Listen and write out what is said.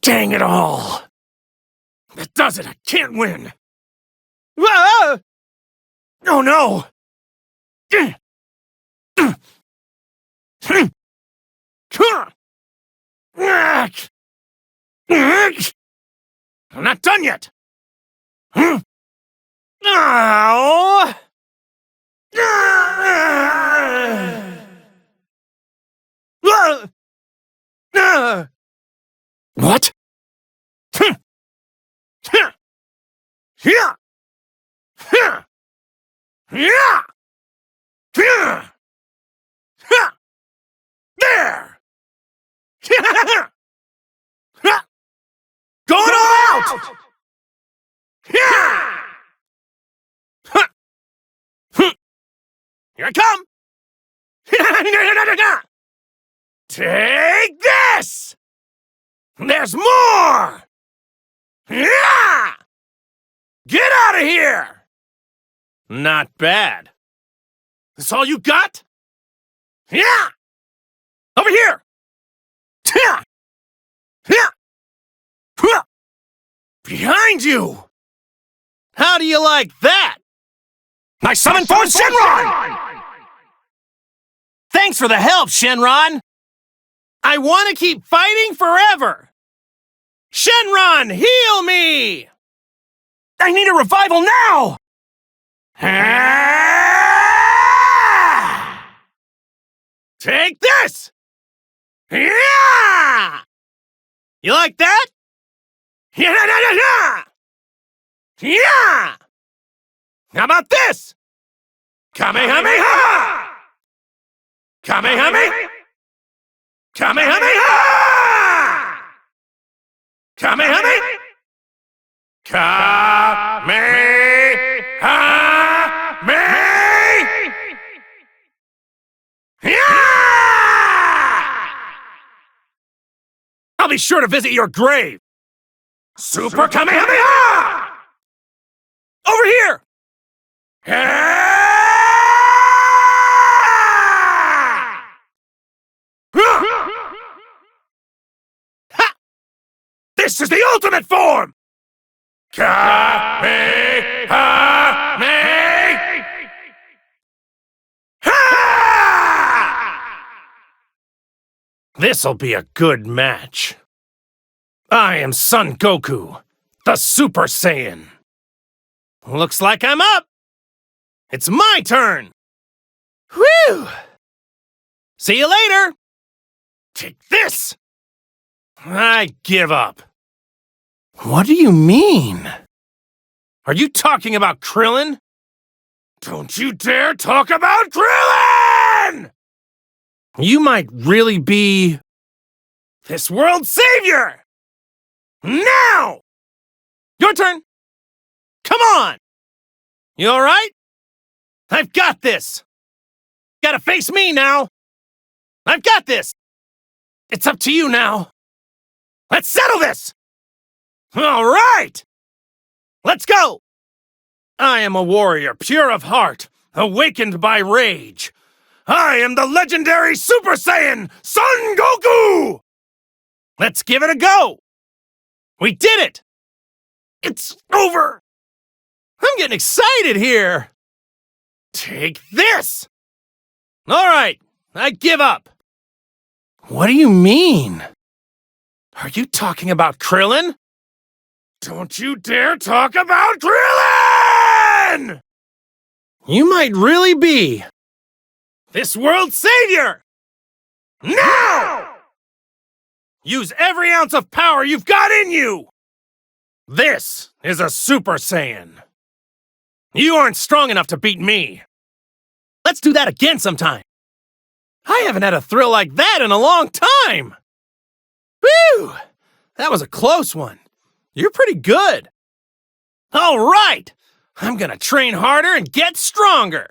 Dang it all! That does it! I can't win! Oh no! I'm not done yet! Oh! What? There! Going all out! Here I come! Take this! There's more! Get out of here! Not bad. This all you got? Over here! Behind you! How do you like that? I summon forth Shenron! Thanks for the help, Shenron! I want to keep fighting forever! Shenron, heal me! I need a revival now! Take this! Yeah! You like that? Yeah! How about this? Kamehameha! Kamehameha! Kamehameha! Kamehameha! I'll be sure to visit your grave! Super Kamehameha! Over here! Ha! This is the ultimate form! Kamehameha! This'll be a good match. I am Son Goku, the Super Saiyan. Looks like I'm up. It's my turn. Whew! See you later. Take this. I give up. What do you mean? Are you talking about Krillin? Don't you dare talk about Krillin! You might really be this world's savior! Now! Your turn! Come on! You alright? I've got this! Gotta face me now! I've got this! It's up to you now! Let's settle this! Alright! Let's go! I am a warrior, pure of heart, awakened by rage. I am the legendary Super Saiyan, Son Goku! Let's give it a go! We did it! It's over! I'm getting excited here! Take this! Alright, I give up. What do you mean? Are you talking about Krillin? Don't you dare talk about Krillin! You might really be this world's savior! Now! Use every ounce of power you've got in you! This is a Super Saiyan. You aren't strong enough to beat me. Let's do that again sometime. I haven't had a thrill like that in a long time. Whew! That was a close one. You're pretty good. All right! I'm gonna train harder and get stronger!